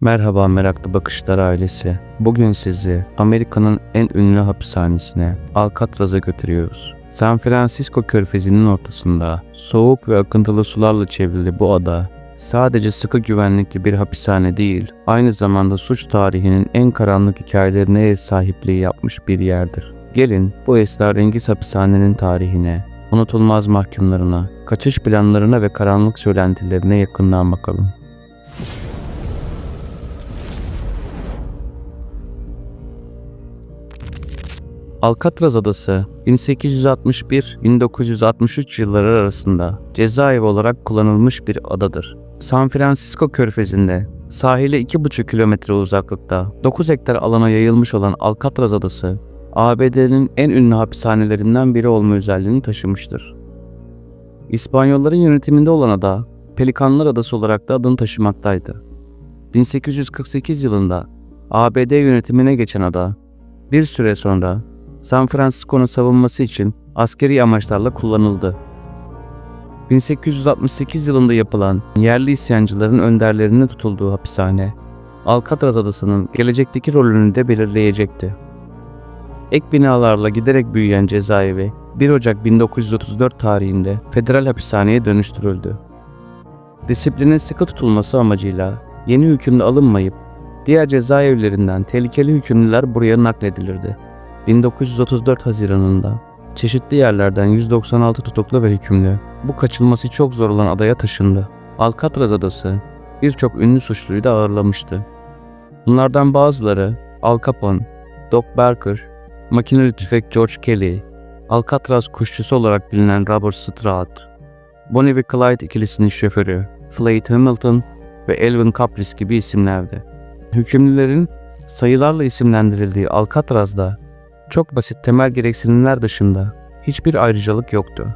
Merhaba Meraklı Bakışlar ailesi. Bugün sizi Amerika'nın en ünlü hapishanesine, Alcatraz'a götürüyoruz. San Francisco Körfezi'nin ortasında soğuk ve akıntılı sularla çevrili bu ada, sadece sıkı güvenlikli bir hapishane değil, aynı zamanda suç tarihinin en karanlık hikayelerine ev sahipliği yapmış bir yerdir. Gelin bu esrarengiz hapishanenin tarihine, unutulmaz mahkumlarına, kaçış planlarına ve karanlık söylentilerine yakından bakalım. Alcatraz Adası 1861-1963 yılları arasında cezaevi olarak kullanılmış bir adadır. San Francisco Körfezi'nde sahile 2,5 kilometre uzaklıkta 9 hektar alana yayılmış olan Alcatraz Adası, ABD'nin en ünlü hapishanelerinden biri olma özelliğini taşımıştır. İspanyolların yönetiminde olan ada, Pelikanlar Adası olarak da adını taşımaktaydı. 1848 yılında ABD yönetimine geçen ada, bir süre sonra San Francisco'nun savunması için askeri amaçlarla kullanıldı. 1868 yılında yapılan yerli isyancıların önderlerinin tutulduğu hapishane, Alcatraz Adası'nın gelecekteki rolünü de belirleyecekti. Ek binalarla giderek büyüyen cezaevi 1 Ocak 1934 tarihinde federal hapishaneye dönüştürüldü. Disiplinin sıkı tutulması amacıyla yeni hükümlü alınmayıp diğer cezaevlerinden tehlikeli hükümlüler buraya nakledilirdi. 1934 Haziran'ında çeşitli yerlerden 196 tutuklu ve hükümlü bu kaçılması çok zor olan adaya taşındı. Alcatraz Adası birçok ünlü suçluyu da ağırlamıştı. Bunlardan bazıları Al Capone, Doc Barker, makineli tüfek George Kelly, Alcatraz kuşçusu olarak bilinen Robert Stroud, Bonnie ve Clyde ikilisinin şoförü Floyd Hamilton ve Elvin Caprice gibi isimlerdi. Hükümlülerin sayılarla isimlendirildiği Alcatraz'da çok basit temel gereksinimler dışında hiçbir ayrıcalık yoktu.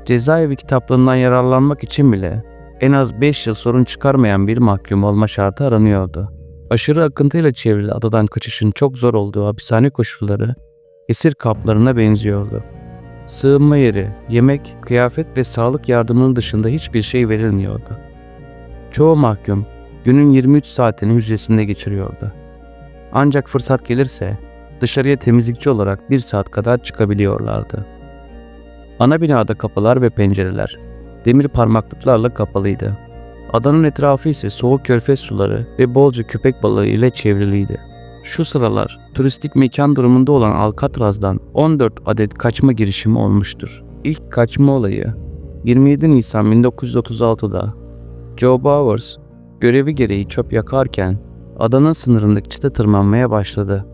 Cezaevi kitaplarından yararlanmak için bile en az 5 yıl sorun çıkarmayan bir mahkum olma şartı aranıyordu. Aşırı akıntıyla çevrili adadan kaçışın çok zor olduğu hapishane koşulları esir kamplarına benziyordu. Sığınma yeri, yemek, kıyafet ve sağlık yardımının dışında hiçbir şey verilmiyordu. Çoğu mahkum günün 23 saatini hücresinde geçiriyordu. Ancak fırsat gelirse dışarıya temizlikçi olarak 1 saat kadar çıkabiliyorlardı. Ana binada kapılar ve pencereler demir parmaklıklarla kapalıydı. Adanın etrafı ise soğuk körfez suları ve bolca köpek balığı ile çevriliydi. Şu sıralar turistik mekan durumunda olan Alcatraz'dan 14 adet kaçma girişimi olmuştur. İlk kaçma olayı 27 Nisan 1936'da Joe Bowers görevi gereği çöp yakarken adanın sınırındaki çite tırmanmaya başladı.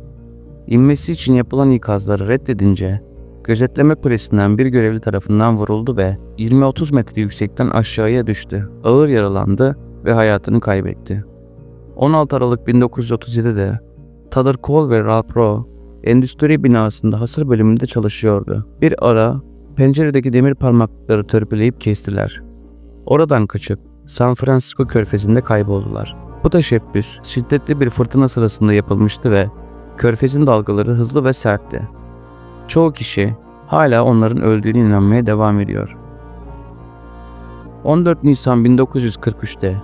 İnmesi için yapılan ikazları reddedince gözetleme kulesinden bir görevli tarafından vuruldu ve 20-30 metre yüksekten aşağıya düştü. Ağır yaralandı ve hayatını kaybetti. 16 Aralık 1937'de Tyler Cole ve Ralph Rowe endüstri binasında hasır bölümünde çalışıyordu. Bir ara penceredeki demir parmaklıkları törpüleyip kestiler. Oradan kaçıp San Francisco Körfezi'nde kayboldular. Bu teşebbüs şiddetli bir fırtına sırasında yapılmıştı ve Körfez'in dalgaları hızlı ve sertti. Çoğu kişi hala onların öldüğüne inanmaya devam ediyor. 14 Nisan 1943'te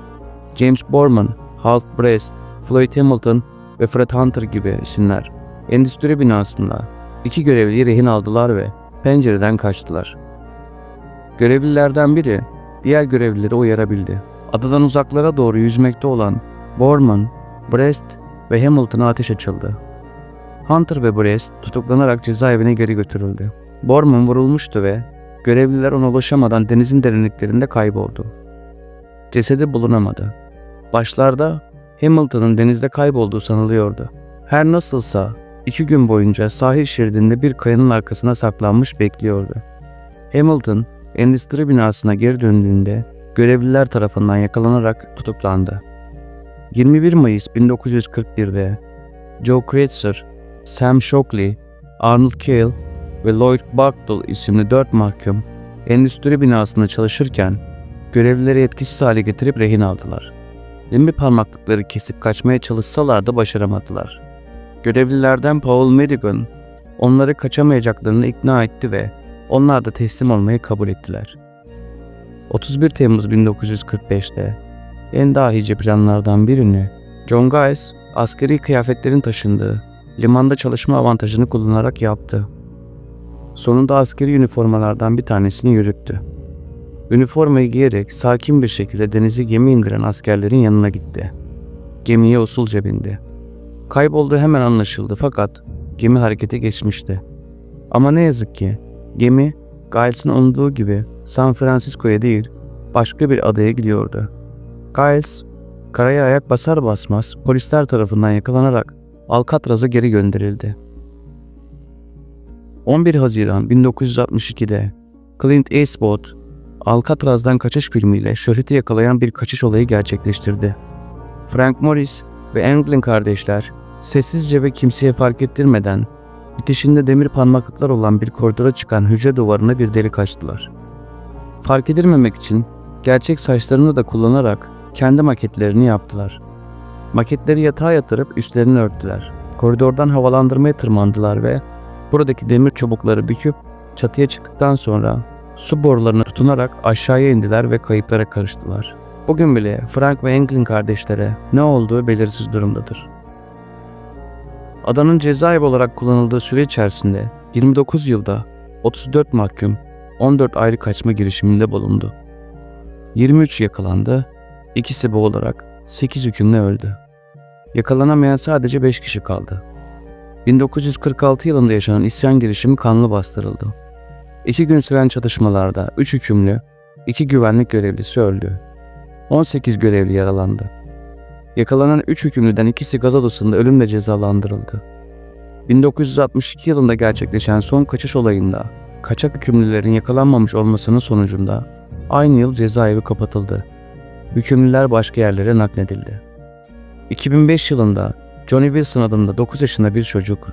James Borman, Hal Brest, Floyd Hamilton ve Fred Hunter gibi isimler endüstri binasında 2 görevliyi rehin aldılar ve pencereden kaçtılar. Görevlilerden biri diğer görevlileri uyarabildi. Adadan uzaklara doğru yüzmekte olan Borman, Brest ve Hamilton'a ateş açıldı. Hunter ve Brest tutuklanarak cezaevine geri götürüldü. Borman vurulmuştu ve görevliler ona ulaşamadan denizin derinliklerinde kayboldu. Cesedi bulunamadı. Başlarda Hamilton'ın denizde kaybolduğu sanılıyordu. Her nasılsa 2 gün boyunca sahil şeridinde bir kayanın arkasına saklanmış bekliyordu. Hamilton endüstri binasına geri döndüğünde görevliler tarafından yakalanarak tutuklandı. 21 Mayıs 1941'de Joe Kreutzer, Sam Shockley, Arnold Cale ve Lloyd Bartle isimli 4 mahkum endüstri binasında çalışırken görevlileri etkisiz hale getirip rehin aldılar. Demir parmaklıkları kesip kaçmaya çalışsalar da başaramadılar. Görevlilerden Paul Madigan onları kaçamayacaklarını ikna etti ve onlar da teslim olmayı kabul ettiler. 31 Temmuz 1945'te en dahice planlardan birini John Giles, askeri kıyafetlerin taşındığı, limanda çalışma avantajını kullanarak yaptı. Sonunda askeri üniformalardan bir tanesini yürüttü. Üniformayı giyerek sakin bir şekilde denize gemi indiren askerlerin yanına gitti. Gemiye usulca bindi. Kaybolduğu hemen anlaşıldı fakat gemi harekete geçmişti. Ama ne yazık ki gemi Giles'ın umduğu gibi San Francisco'ya değil başka bir adaya gidiyordu. Giles karaya ayak basar basmaz polisler tarafından yakalanarak Alcatraz'a geri gönderildi. 11 Haziran 1962'de Clint Eastwood, Alcatraz'dan kaçış filmiyle şöhreti yakalayan bir kaçış olayı gerçekleştirdi. Frank Morris ve Anglin kardeşler sessizce ve kimseye fark ettirmeden bitişinde demir parmaklıklar olan bir koridora çıkan hücre duvarına bir delik açtılar. Fark edilmemek için gerçek saçlarını da kullanarak kendi maketlerini yaptılar. Maketleri yatağa yatırıp üstlerini örttüler. Koridordan havalandırmaya tırmandılar ve buradaki demir çubukları büküp çatıya çıktıktan sonra su borularına tutunarak aşağıya indiler ve kayıplara karıştılar. Bugün bile Frank ve Anglin kardeşlere ne olduğu belirsiz durumdadır. Adanın cezaevi olarak kullanıldığı süre içerisinde 29 yılda 34 mahkum 14 ayrı kaçma girişiminde bulundu. 23 yakalandı, ikisi boğularak 8 hükümle öldü. Yakalanamayan sadece 5 kişi kaldı. 1946 yılında yaşanan isyan girişimi kanlı bastırıldı. 2 gün süren çatışmalarda 3 hükümlü, 2 güvenlik görevlisi öldü. 18 görevli yaralandı. Yakalanan 3 hükümlüden ikisi gaz odasında ölümle cezalandırıldı. 1962 yılında gerçekleşen son kaçış olayında kaçak hükümlülerin yakalanmamış olmasının sonucunda aynı yıl cezaevi kapatıldı. Hükümlüler başka yerlere nakledildi. 2005 yılında Johnny Wilson adında 9 yaşında bir çocuk,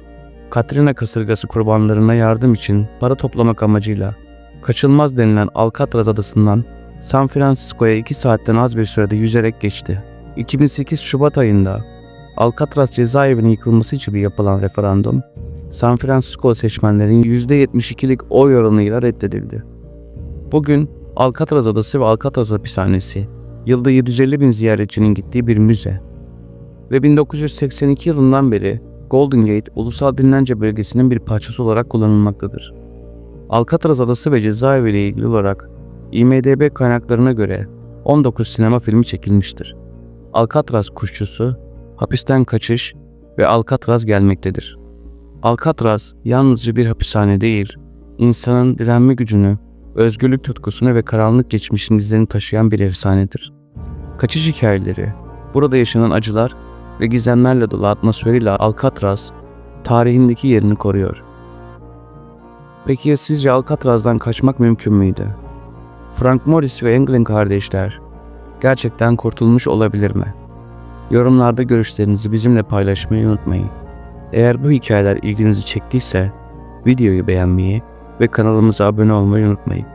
Katrina kasırgası kurbanlarına yardım için para toplamak amacıyla kaçılmaz denilen Alcatraz adasından San Francisco'ya 2 saatten az bir sürede yüzerek geçti. 2008 Şubat ayında Alcatraz cezaevinin yıkılması için yapılan referandum, San Francisco seçmenlerin %72'lik oy oranıyla reddedildi. Bugün Alcatraz Adası ve Alcatraz Hapishanesi, yılda 750 bin ziyaretçinin gittiği bir müze ve 1982 yılından beri Golden Gate Ulusal Dinlence Bölgesi'nin bir parçası olarak kullanılmaktadır. Alcatraz Adası ve cezaevi ile ilgili olarak IMDb kaynaklarına göre 19 sinema filmi çekilmiştir. Alcatraz Kuşçusu, Hapisten Kaçış ve Alcatraz gelmektedir. Alcatraz yalnızca bir hapishane değil, insanın direnme gücünü, özgürlük tutkusunu ve karanlık geçmişin izlerini taşıyan bir efsanedir. Kaçış hikayeleri, burada yaşanan acılar ve gizemlerle dolu atmosferiyle Alcatraz, tarihindeki yerini koruyor. Peki ya sizce Alcatraz'dan kaçmak mümkün müydü? Frank Morris ve Anglin kardeşler gerçekten kurtulmuş olabilir mi? Yorumlarda görüşlerinizi bizimle paylaşmayı unutmayın. Eğer bu hikayeler ilginizi çektiyse videoyu beğenmeyi ve kanalımıza abone olmayı unutmayın.